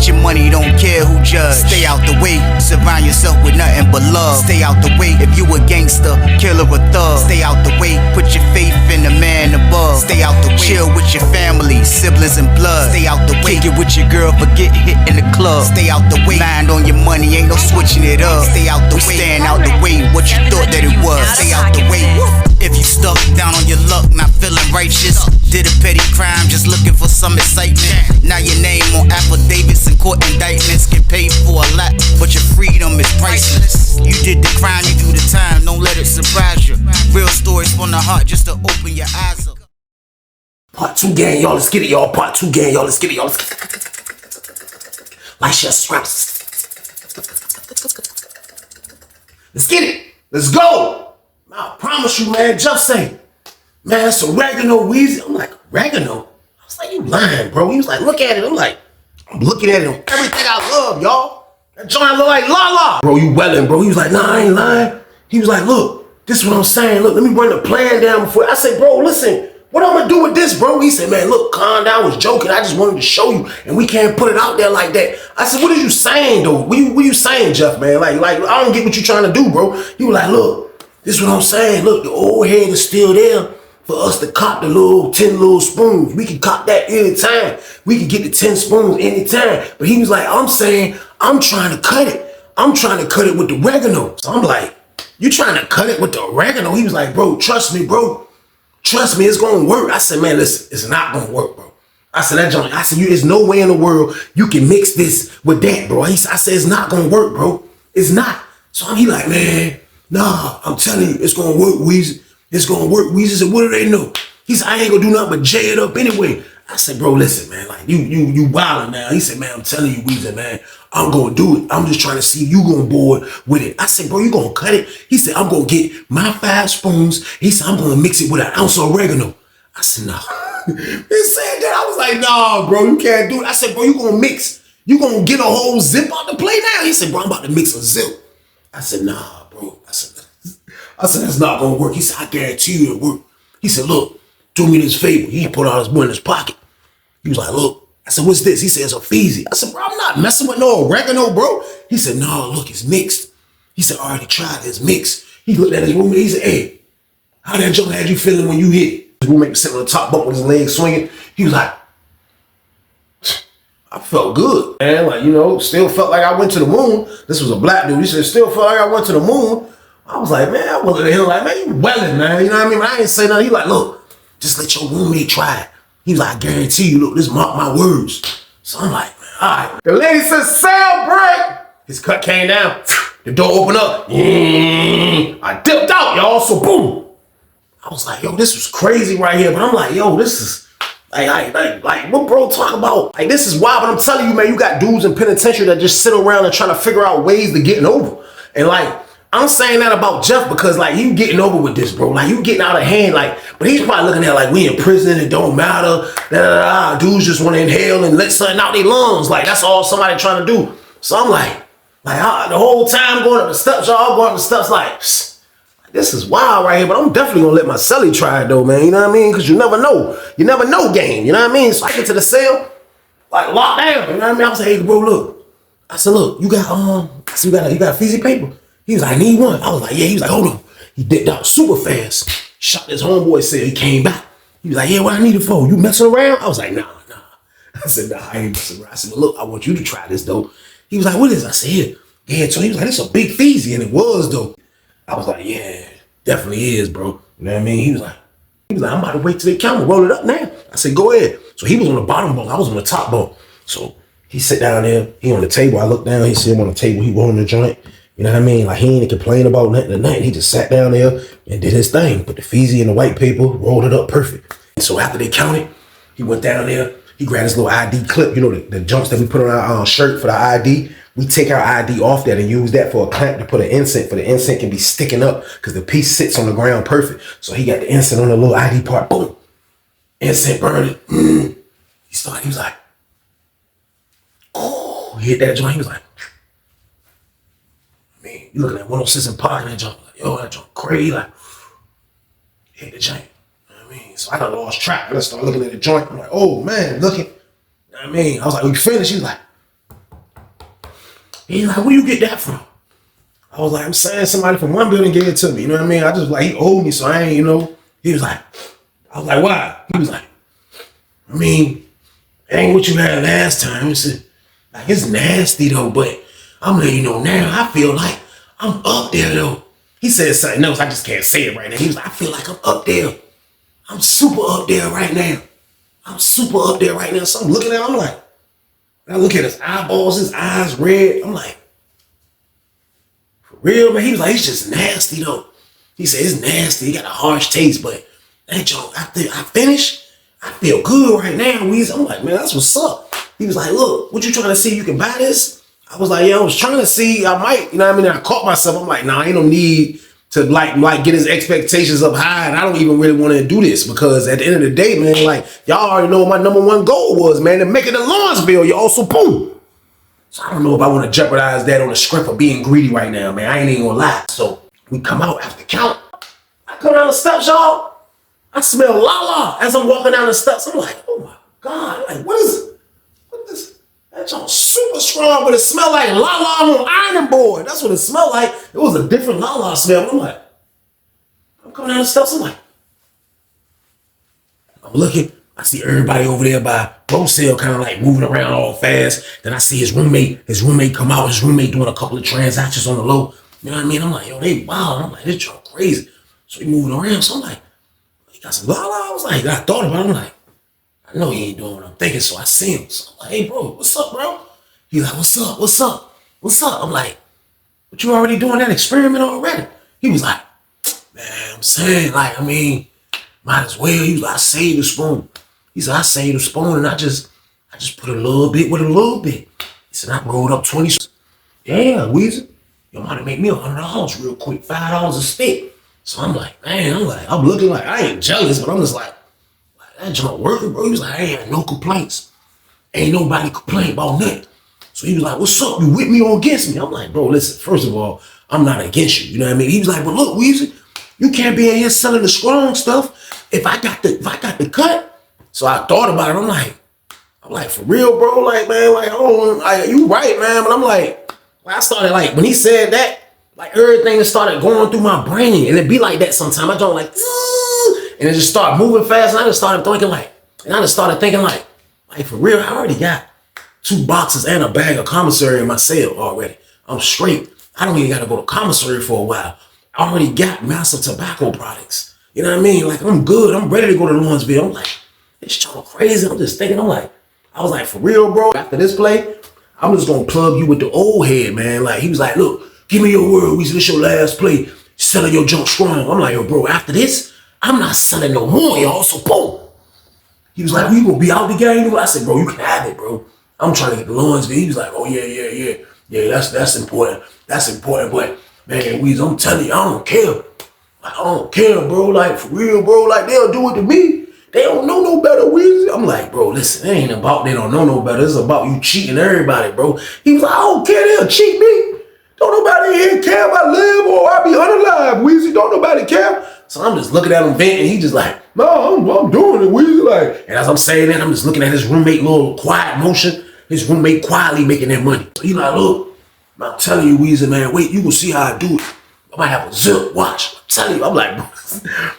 Get your money, don't care who judge. Stay out the way, surround yourself with nothing but love. Stay out the way, if you a gangster, killer or thug. Stay out the way, put your faith in the man above. Stay out the way, chill with your family, siblings and blood. Stay out the way, kick it with your girl, forget hit in the club. Stay out the way, mind on your money, ain't no switching it up. Stay out the way, stand out the way, what you thought that it was. Stay out the way. If you stuck down on your luck, not feeling righteous, did a petty crime, just looking for some excitement. Now your name on affidavits and court indictments, get paid for a lot, but your freedom is priceless. You did the crime, you do the time, don't let it surprise you. Real stories from the heart, just to open your eyes up. Part 2 gang, y'all, let's get it, y'all. Part 2 gang, y'all, let's get it, y'all. Let's get it. Like, share, subscribe. Let's get it. Let's go. I promise you, man, Jeff say, man, it's oregano, Weezy. I'm like, oregano? I was like, you lying, bro. He was like, look at it. I'm like, I'm looking at it on everything I love, y'all. That joint look like la. Bro, you welling, bro. He was like, nah, I ain't lying. He was like, look, this is what I'm saying. Look, let me run the plan down before. I said, bro, listen, what I'm gonna do with this, bro? He said, man, look, calm down, I was joking. I just wanted to show you, and we can't put it out there like that. I said, what are you saying, though? What you saying, Jeff, man? Like, I don't get what you trying to do, bro. He was like, look, this is what I'm saying. Look, the old head is still there for us to cop the 10 little spoons. We can cop that anytime. We can get the 10 spoons anytime. But he was like, I'm saying, I'm trying to cut it. I'm trying to cut it with the oregano. So I'm like, you trying to cut it with the oregano? He was like, bro, trust me, bro. Trust me, it's gonna work. I said, man, listen, it's not gonna work, bro. I said, there's no way in the world you can mix this with that, bro. I said, it's not gonna work, bro. It's not. So he like, man, nah, I'm telling you, it's gonna work, Weezy. It's gonna work, Weezy. I said, what do they know? He said, I ain't gonna do nothing but jay it up anyway. I said, bro, listen, man, like you wildin' now. He said, man, I'm telling you, Weezy, man, I'm gonna do it. I'm just trying to see if you gonna board with it. I said, bro, you gonna cut it? He said, I'm gonna get my 5 spoons. He said, I'm gonna mix it with an ounce of oregano. I said, nah. He said that. I was like, nah, bro, you can't do it. I said, bro, you gonna mix. You gonna get a whole zip out the plate now? He said, bro, I'm about to mix a zip. I said, nah, bro. I said, that's not gonna work. He said, I guarantee you it'll work. He said, look, do me this favor. He put out his money in his pocket. He was like, look. I said, what's this? He said, it's a Feezy. I said, bro, I'm not messing with no oregano, bro. He said, no, look, it's mixed. He said, I already tried it. It's mixed. He looked at his roommate. He said, hey, how that joke had you feeling when you hit it? His roommate was sitting on the top bunk with his legs swinging. He was like, I felt good, man. Like, you know, still felt like I went to the moon. This was a black dude. He said, still felt like I went to the moon. I was like, man, I was looking at him like, man, you welling, man. You know what I mean? But I ain't say nothing. He like, look, just let your roommate try it. He was like, I guarantee you, look, this mark my words. So I'm like, man, all right. The lady said, sale break. His cut came down. The door opened up. I dipped out, y'all. So boom. I was like, yo, this was crazy right here. But I'm like, yo, this is like what bro talk about? Like, this is wild. But I'm telling you, man, you got dudes in penitentiary that just sit around and trying to figure out ways to getting over. And like, I'm saying that about Jeff because like you getting over with this, bro. Like you getting out of hand, like, but he's probably looking at like we in prison, it don't matter. Dudes just want to inhale and let something out their lungs. Like that's all somebody trying to do. So I'm like the whole time going up the steps, y'all going up the steps like, this is wild right here, but I'm definitely gonna let my celly try it though, man. You know what I mean? Because you never know. You never know game. You know what I mean? So I get to the cell, like locked down. You know what I mean? I was like, hey, bro, look. I said, look, you got you got a Feezy paper? He was like, I need one. I was like, yeah. He was like, hold on. He dipped out super fast. Shot his homeboy cell. He came back. He was like, yeah, what I need it for? You messing around? I was like, nah. I said, nah, I ain't messing around. I said, well, look, I want you to try this though. He was like, what is it? I said, here. Yeah, so he was like, this is a big Feezy, and it was though. I was like, yeah, definitely is, bro. You know what I mean? He was like, I'm about to wait till they count, roll it up now. I said, go ahead. So he was on the bottom bunk, I was on the top bunk. So he sit down there, he on the table. I look down, he sit him on the table, he rolling the joint. You know what I mean? Like he ain't complain about nothing or nothing. He just sat down there and did his thing. Put the Feezy in the white paper, rolled it up perfect. And so after they counted, he went down there, he grabbed his little ID clip, you know, the jumps that we put on our shirt for the ID. We take our ID off that and use that for a clamp to put an incense, for the incense can be sticking up because the piece sits on the ground perfect. So he got the incense on the little ID part, boom. Incense burning. He was like, oh, he hit that joint. He was like, man, you looking at 106 and Park and that joint, like, yo, that joint crazy, like, hit the joint. You know what I mean? So I done lost track. I just started looking at the joint. I'm like, oh man, looking. You know what I mean? I was like, we finished? He was like, He's like, where you get that from? I was like, I'm saying somebody from one building gave it to me. You know what I mean? I just like, he owed me, so I ain't, you know. He was like, I was like, why? He was like, I mean, it ain't what you had last time. He said, like, it's nasty though, but I'm letting you know now, I feel like I'm up there though. He said something else, I just can't say it right now. He was like, I feel like I'm up there. I'm super up there right now. I'm super up there right now. So I'm looking at him, I'm like, I look at his eyeballs, his eyes red. I'm like, for real, man? He was like, it's just nasty though. He said, it's nasty. He got a harsh taste, but that joke, after I finish, I feel good right now, Weezy. I'm like, man, that's what's up. He was like, look, what you trying to see? You can buy this? I was like, yeah, I was trying to see. I might, you know what I mean? I caught myself. I'm like, nah, ain't no need to like get his expectations up high. And I don't even really want to do this because at the end of the day, man, like, y'all already know what my #1 goal was, man, to make it to Lawrenceville, y'all. So boom. So I don't know if I want to jeopardize that on the script of being greedy right now, man. I ain't even gonna lie. So we come out after count. I come down the steps, y'all. I smell la-la as I'm walking down the steps. I'm like, oh my God, like, what is this? That y'all super strong, but it smelled like la-la on ironing board. That's what it smelled like. It was a different la-la smell. I'm like, I'm coming down the steps. I'm like, I'm looking. I see everybody over there by Rosale kind of like moving around all fast. Then I see his roommate come out. His roommate doing a couple of transactions on the low. You know what I mean? I'm like, yo, they wild. I'm like, this y'all crazy. So he moving around. So I'm like, he got some la-la. I was like, I thought about it. I'm like, I know he ain't doing what I'm thinking, so I see him. So I'm like, hey, bro, what's up, bro? He's like, what's up? What's up? What's up? I'm like, but you already doing that experiment already? He was like, man, I'm saying, like, I mean, might as well. He was like, I saved the spoon. He said, I saved the spoon, and I just put a little bit with a little bit. He said, I rolled up 20. Yeah, Weezy, you might have made me $100 real quick, $5 a stick. So I'm like, man, I'm looking like, I ain't jealous, but I'm just like, that joint working, bro. He was like, I ain't had no complaints. Ain't nobody complain about nothing. So he was like, what's up? You with me or against me? I'm like, bro, listen, first of all, I'm not against you. You know what I mean? He was like, but look, Weezy, you can't be in here selling the strong stuff if I got the cut. So I thought about it. I'm like, for real, bro? Like, man, like, oh, like, you right, man. But I'm like, I started like, when he said that, like everything started going through my brain. And it be like that sometimes. I don't like, and it just started moving fast. And I just started thinking like, for real, I already got 2 boxes and a bag of commissary in my cell already. I'm straight. I don't even got to go to commissary for a while. I already got massive tobacco products. You know what I mean? Like, I'm good. I'm ready to go to Lawrenceville. I'm like, this y'all crazy. I'm just thinking, I was like, for real, bro, after this play, I'm just going to plug you with the old head, man. Like, he was like, look, give me your word. This is your last play. Selling your junk strong. I'm like, yo, bro, after this, I'm not selling no more, y'all. So, boom. He was like, we gonna be out the game. I said, bro, you can have it, bro. I'm trying to get the Lawrenceville. He was like, oh, yeah. That's important. That's important. But, man, Weezy, I'm telling you, I don't care. Like, I don't care, bro. Like, for real, bro. Like, they'll do it to me. They don't know no better, Weezy. I'm like, bro, listen, it ain't about they don't know no better. It's about you cheating everybody, bro. He was like, I don't care. They'll cheat me. Don't nobody here care if I live or I be unalive, Weezy. Don't nobody care. So I'm just looking at him venting. He just like, no, I'm doing it, Weezy. Like, and as I'm saying that, I'm just looking at his roommate, little quiet motion. His roommate quietly making that money. So he like, look, I'm telling you, Weezy, man, wait, you will see how I do it. I might have a zip, watch. I'm telling you, I'm like, bro,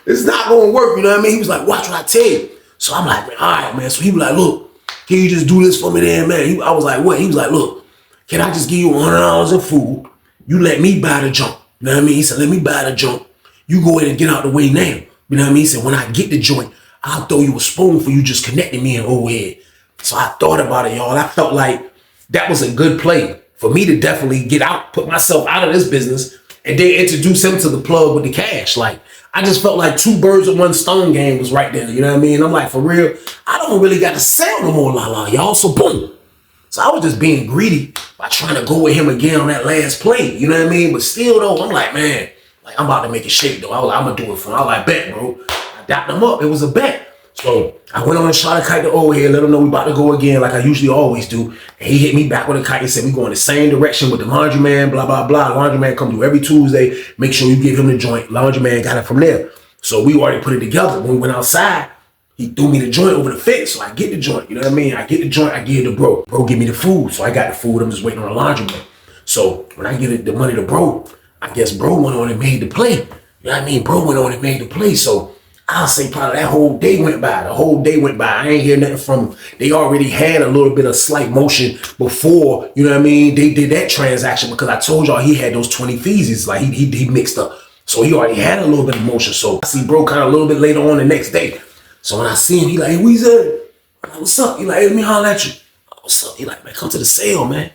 it's not gonna work, you know what I mean? He was like, watch what I tell you. So I'm like, man, all right, man. So he was like, look, can you just do this for me then, man? I was like, what? He was like, look, can I just give you $100 in food? You let me buy the junk. You know what I mean? He said, let me buy the junk. You go ahead and get out the way now. You know what I mean? He said, when I get the joint, I'll throw you a spoon for you just connecting me in overhead. So I thought about it, y'all. I felt like that was a good play for me to definitely get out, put myself out of this business, and then introduce him to the plug with the cash. Like, I just felt like 2 birds with 1 stone game was right there. You know what I mean? I'm like, for real, I don't really got to sell no more la-la, y'all. So boom. So I was just being greedy by trying to go with him again on that last play. You know what I mean? But still, though, I'm like, man, like, I'm about to make it shake, though. I'm going to do it for him. I was like, bet, bro. I dapped him up. It was a bet. So I went on and shot a kite to overhead, let him know we about to go again like I usually always do. And he hit me back with a kite and said, we going the same direction with the laundryman, blah, blah, blah. Laundryman come through every Tuesday. Make sure you give him the joint. Laundryman got it from there. So we already put it together. When we went outside, he threw me the joint over the fence. So I get the joint. You know what I mean? I get the joint. I give it to bro. Bro, give me the food. So I got the food. I'm just waiting on the laundryman. So when I give the money to bro, I guess bro went on and made the play. You know what I mean? Bro went on and made the play. So I'll say probably that whole day went by. The whole day went by. I ain't hear nothing from them. They already had a little bit of slight motion before, you know what I mean? They did that transaction because I told y'all he had those 20 fees. Like he mixed up. So he already had a little bit of motion. So I see bro kind of a little bit later on the next day. So when I see him, he like, hey, Weezy, I'm like, what's up? He like, hey, let me holler at you. What's up? He like, man, come to the sale, man.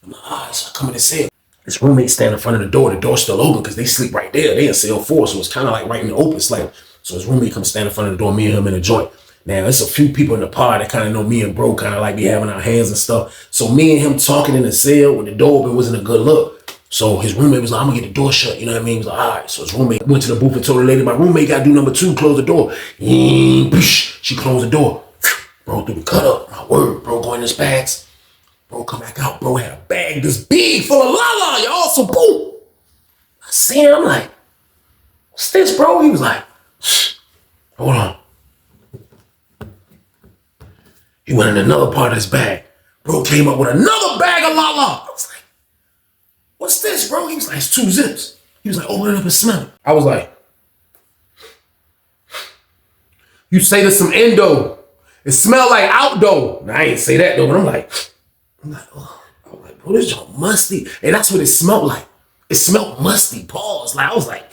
I'm like, all right, so I come in the sale. His roommate stand in front of the door. The door's still open because they sleep right there. They in cell 4, so it's kind of like right in the open. It's like, so his roommate comes stand in front of the door, me and him in a joint. Now, there's a few people in the pod that kind of know me and bro kind of like be having our hands and stuff. So me and him talking in the cell with the door open wasn't a good look. So his roommate was like, I'm gonna get the door shut. You know what I mean? He was like, all right. So his roommate went to the booth and told the lady, my roommate got to do number 2, close the door. She closed the door. Bro threw the cut up. My word, bro, go in his bags. Bro, come back out. Bro had a bag this big full of la-la, y'all. So boom. I see him, I'm like, what's this, bro? He was like, hold on. He went in another part of his bag. Bro came up with another bag of la-la. I was like, what's this, bro? He was like, it's 2 zips. He was like, open it up and smell it. I was like, you say there's some endo. It smell like outdoor. Now, I ain't say that though, but I'm like, oh. I'm like, bro, this joint musty. And that's what it smelled like. It smelled musty. Pause. Like I was like,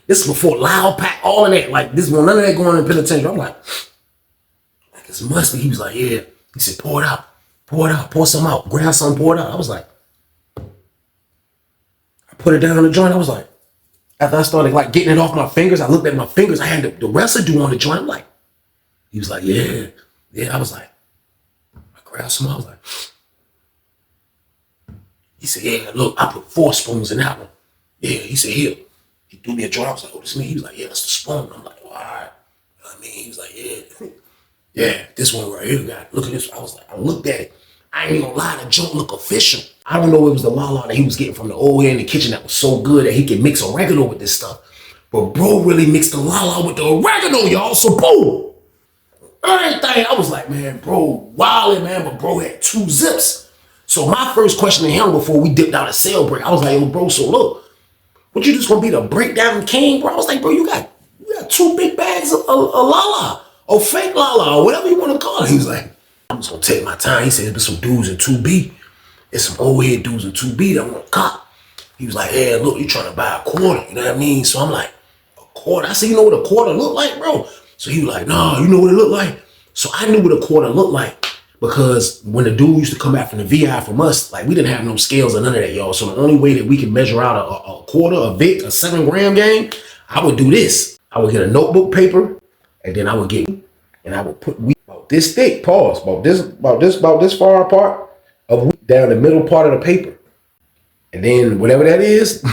this is before loud pack, all of that. Like this one, none of that going in the penitentiary. I'm like it's musty. He was like, yeah. He said, pour it out, pour some out, grab some, pour it out. I was like, I put it down on the joint. I was like, after I started like getting it off my fingers, I looked at my fingers. I had the residue on the joint. I'm like, he was like, yeah. I was like, I grabbed some. I was like, he said, yeah, look, I put 4 spoons in that one. Yeah, he said, here. He threw me a joint. I was like, oh, this me. He was like, yeah, that's the spoon. I'm like, all right. You know what I mean? He was like, yeah. Yeah, this one right here, guy. Look at this. I was like, I looked at it. I ain't gonna lie, the joint look official. I don't know if it was the la-la that he was getting from the old head in the kitchen that was so good that he could mix oregano with this stuff. But bro really mixed the la-la with the oregano, y'all. So boom. Everything. I was like, man, bro, wildin', man. But bro had 2 zips. So my first question to him before we dipped out a sale break, I was like, yo, bro, so look, what you just gonna be the breakdown king, bro? I was like, bro, you got 2 big bags of la-la. Or fake la-la, or whatever you want to call it. He was like, I'm just gonna take my time. He said, there's some dudes in 2B. There's some old head dudes in 2B that want to cop. He was like, hey, look, you trying to buy a quarter, you know what I mean? So I'm like, a quarter? I said, you know what a quarter look like, bro? So he was like, nah, you know what it looked like? So I knew what a quarter looked like because when the dude used to come back from the VI from us, like we didn't have no scales or none of that, y'all. So the only way that we could measure out a quarter, a Vic, a 7-gram game, I would do this. I would get a notebook paper, and then I would get, and I would put wheat about this thick, pause, about this far apart of wheat down the middle part of the paper. And then whatever that is,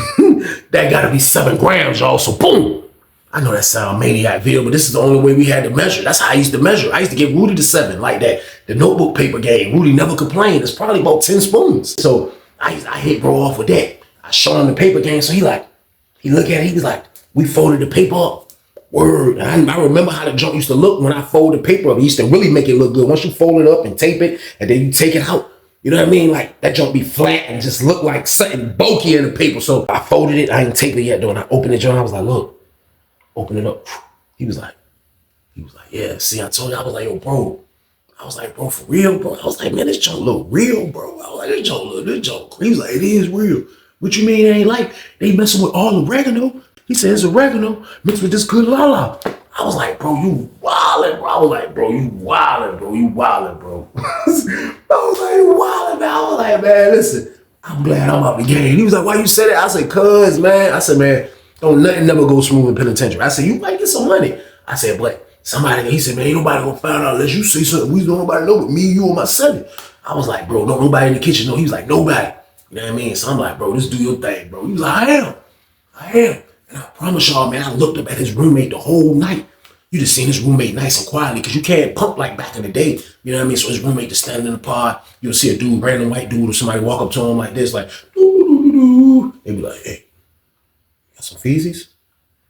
that gotta be 7 grams, y'all. So boom. I know that sound maniac video, but this is the only way we had to measure. That's how I used to measure. I used to get Rudy to 7 like that. The notebook paper game, Rudy never complained. It's probably about 10 spoons. So I hit bro off with that. I show him the paper game. So he look at it, he was like, we folded the paper up. Word. I remember how the junk used to look when I fold the paper up. It used to really make it look good. Once you fold it up and tape it, and then you take it out, you know what I mean? Like that junk be flat and just look like something bulky in the paper. So I folded it. I ain't taped it yet though. And I opened the junk. I was like, look, open it up. He was like, yeah, see, I told you. I was like, yo, bro. I was like, bro, for real, bro. I was like, man, this junk look real, bro. I was like, this junk. He was like, it is real. What you mean it ain't like they messing with all oregano? He said it's oregano mixed with this good la-la. I was like, bro, you wildin', bro. I was like, bro, you wildin', bro. You wildin', bro. I was like, you wildin', man. I was like, man, listen, I'm glad I'm out the game. He was like, why you say that? I said, cuz, man. I said, man, don't nothing never go smooth in penitentiary. I said, you might get some money. I said, but somebody, he said, man, ain't nobody gonna find out unless you say something. We don't nobody know but me, you, and my son. I was like, bro, don't nobody in the kitchen know. He was like, nobody. You know what I mean? So I'm like, bro, just do your thing, bro. He was like, I am. And I promise y'all, man, I looked up at his roommate the whole night. You just seen his roommate nice and quietly because you can't pump like back in the day. You know what I mean? So his roommate just standing in the pod. You'll see a dude, random white dude, or somebody walk up to him like this, like, doo-doo-doo-doo. They be like, hey, got some feezies?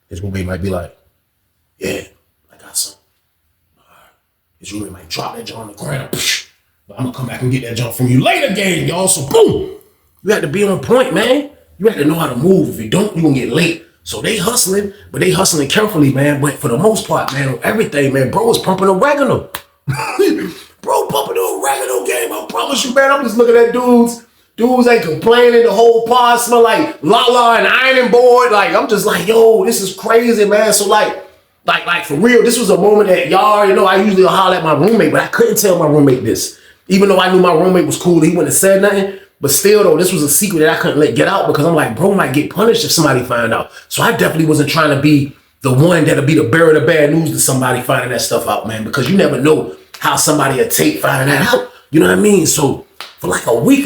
His roommate might be like, yeah, I got some. All right. His roommate might drop that joint on the ground. But I'm going to come back and get that joint from you later, gang, y'all. So boom. You had to be on point, man. You had to know how to move. If you don't, you're gonna get late. So they hustling, but they hustling carefully, man. But for the most part, man, on everything, man, bro was pumping oregano. Bro pumping the oregano game. I promise you, man. I'm just looking at dudes. Dudes ain't complaining. The whole pod smell like la and ironing board. Like, I'm just like, yo, this is crazy, man. So like for real, this was a moment that y'all, you know, I usually holler at my roommate, but I couldn't tell my roommate this. Even though I knew my roommate was cool, he wouldn't have said nothing. But still, though, this was a secret that I couldn't let get out because I'm like, bro might get punished if somebody find out. So I definitely wasn't trying to be the one that'll be the bearer of the bad news to somebody finding that stuff out, man, because you never know how somebody will take finding that out. You know what I mean? So for like a week,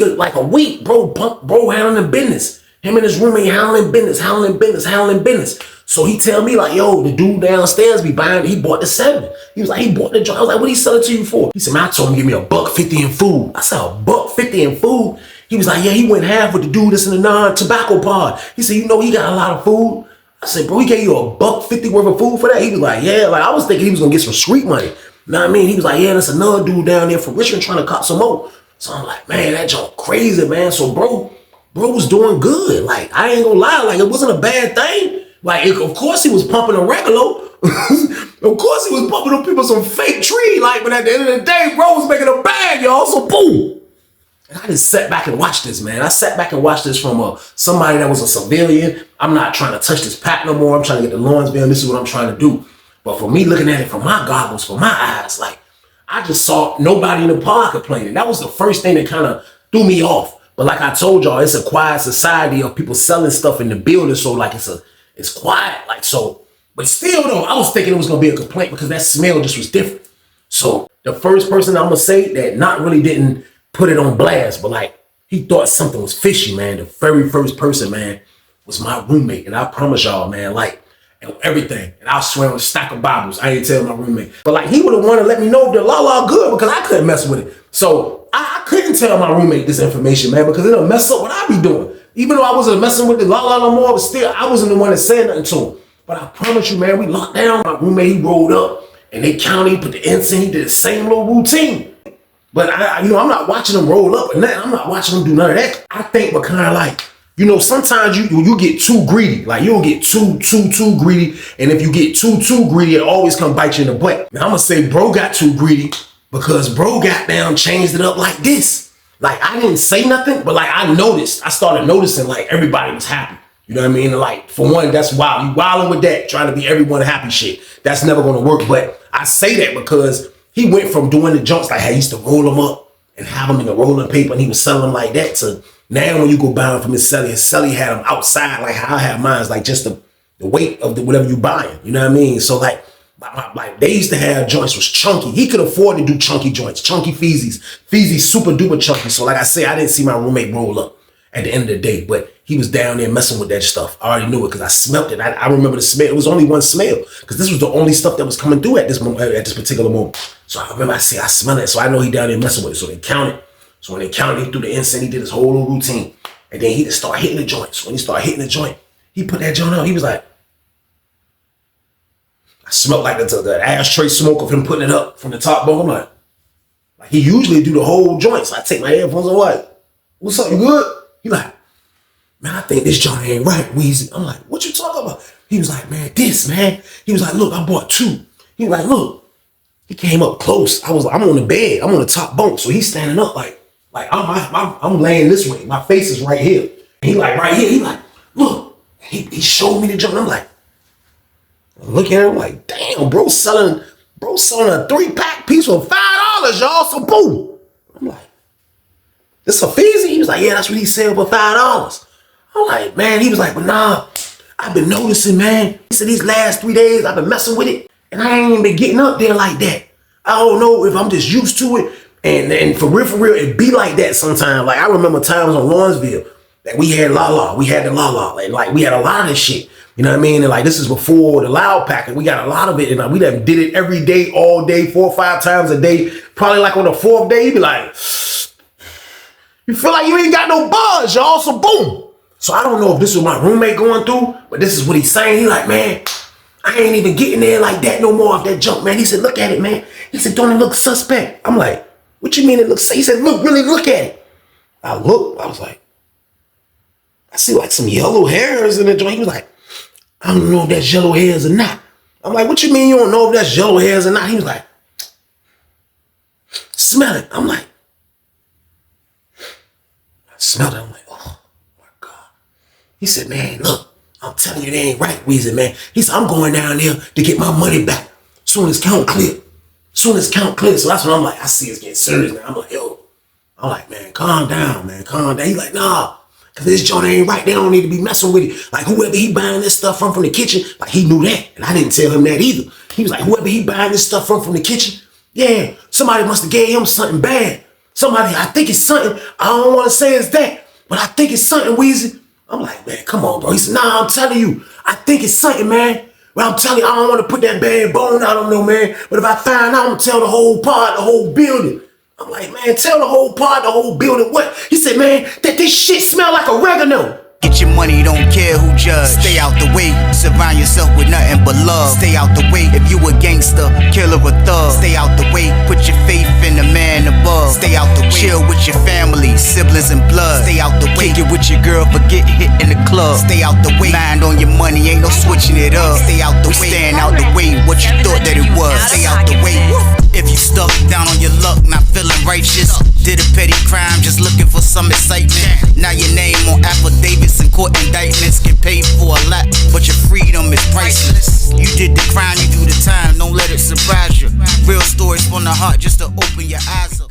bro handling business. Him and his roommate handling business. So he tell me like, yo, the dude downstairs be buying, he bought the 7. He was like, he bought the joint. I was like, what he sell it to you for? He said, man, I told him give me $1.50 in food. I said, $1.50 in food? He was like, yeah, he went half with the dude that's in the non-tobacco pod. He said, you know, he got a lot of food. I said, bro, he gave you $1.50 worth of food for that? He was like, yeah, like I was thinking he was gonna get some street money. You know what I mean? He was like, yeah, there's another dude down there from Richmond trying to cop some more. So I'm like, man, that junk crazy, man. So bro was doing good. Like, I ain't gonna lie, like it wasn't a bad thing. Like, of course he was pumping oregano. Of course he was pumping them people some fake tree. Like, but at the end of the day, bro was making a bag, y'all. So boom. And I just sat back and watched this, man. I sat back and watched this from somebody that was a civilian. I'm not trying to touch this pack no more. I'm trying to get the Lawrenceville. This is what I'm trying to do. But for me, looking at it from my goggles, from my eyes, like, I just saw nobody in the pod complaining. That was the first thing that kind of threw me off. But like I told y'all, it's a quiet society of people selling stuff in the building. So like it's quiet. Like, so, but still though, I was thinking it was going to be a complaint because that smell just was different. So the first person I'm going to say that not really didn't put it on blast, but like he thought something was fishy, man. The very first person, man, was my roommate. And I promise y'all, man, like, and everything. And I swear on a stack of Bibles, I ain't tell my roommate. But like, he would have wanted to let me know if the la good because I couldn't mess with it. So I couldn't tell my roommate this information, man, because it'll mess up what I be doing. Even though I wasn't messing with the la no more, but still, I wasn't the one that said nothing to him. But I promise you, man, we locked down. My roommate, he rolled up and they counted, he put the incense, he did the same little routine. But I'm not watching them roll up and nothing. I'm not watching them do none of that. I think we're kind of like, you know, sometimes you get too greedy. Like you'll get too greedy. And if you get too greedy, it always come bite you in the butt. Now I'm gonna say bro got too greedy because bro got down, changed it up like this. Like I didn't say nothing, but like I started noticing like everybody was happy. You know what I mean? And like for one, that's wild. You wilding with that, trying to be everyone happy shit. That's never gonna work. But I say that because he went from doing the junks like I used to roll them up and have them in the rolling paper and he was selling them like that to now when you go buy them from his celly had them outside like how I have mine, like just the weight of whatever you buying. You know what I mean? So like they used to have joints was chunky. He could afford to do chunky joints, chunky Feezies super duper chunky. So like I say, I didn't see my roommate roll up at the end of the day, but he was down there messing with that stuff. I already knew it because I smelled it. I remember the smell. It was only one smell because this was the only stuff that was coming through at this moment, at this particular moment. So I remember I smell it. So I know he down there messing with it. So they counted. So when they counted, he threw the incense. He did his whole little routine, and then he just started hitting the joint. So when he started hitting the joint, he put that joint out. He was like, I smelled like the ashtray smoke of him putting it up from the top bunk. I'm like he usually do the whole joint. So I take my headphones and what? What's up? You good? He like, man, I think this joint ain't right, Weezy. I'm like, what you talking about? He was like, man, this, man. He was like, look, I bought 2. He was like, look. He came up close. I'm on the bed. I'm on the top bunk. So he's standing up like I'm laying this way. My face is right here. And he like right here. He like, look. He showed me the joint. I'm like, look at him like, damn, bro selling a 3-pack piece for $5, y'all. So boom. I'm like, this a Feezy? He was like, yeah, that's what he said for $5. I'm like, man, he was like, but nah, I've been noticing, man. He said these last 3 days I've been messing with it and I ain't even been getting up there like that. I don't know if I'm just used to it. And for real, it be like that sometimes. Like I remember times on Lawrenceville that we had we had the and like we had a lot of this shit. You know what I mean? And like this is before the loud pack, and we got a lot of it. And like, we done did it every day, all day, 4 or 5 times a day. Probably like on the 4th day, you be like, you feel like you ain't got no buzz, y'all. So boom. So I don't know if this was my roommate going through, but this is what he's saying. He like, man, I ain't even getting there like that no more off that junk, man. He said, look at it, man. He said, don't it look suspect? I'm like, what you mean it looks? He said, look, really look at it. I looked, I was like, I see like some yellow hairs in the joint. He was like, I don't know if that's yellow hairs or not. I'm like, what you mean you don't know if that's yellow hairs or not? He was like, smell it. I'm like, I smelled it. I'm like, oh my God. He said, man, look, I'm telling you, they ain't right, Weezy, man. He said, I'm going down there to get my money back. Soon as count clear. Soon as count clear. So that's when I'm like, I see it's getting serious now. I'm like, yo. I'm like, man, calm down, man, calm down. He's like, nah. Cause this joint ain't right. They don't need to be messing with it. Like whoever he buying this stuff from the kitchen, like he knew that. And I didn't tell him that either. He was like, whoever he buying this stuff from the kitchen, yeah, somebody must have gave him something bad. Somebody, I think it's something. I don't want to say it's that, but I think it's something, Weezy. I'm like, man, come on, bro. He said, nah, I'm telling you, I think it's something, man. Well, I'm telling you, I don't want to put that bad bone out on no man. But if I find out, I'm gonna tell the whole part, the whole building. I'm like, man, tell the whole part, the whole building what? He said, man, that this shit smell like oregano. Get your money, don't care who judge. Stay out the way, surround yourself with nothing but love. Stay out the way if you a gangster, killer or thug. Stay out the way, put your faith in the man above. Stay out the way, chill with your family, siblings and blood. Stay out the way, kick it with your girl, forget hit in the club. Stay out the way, mind on your money, ain't no switching it up. Stay out the way, stand out the way, what you thought that it was. Stay out the way. If you stuck down on your luck, not feeling righteous, did a petty crime, just looking for some excitement. Now your name on affidavits and court indictments, get paid for a lot, but your freedom is priceless. You did the crime, you do the time, don't let it surprise you. Real stories from the heart, just to open your eyes up.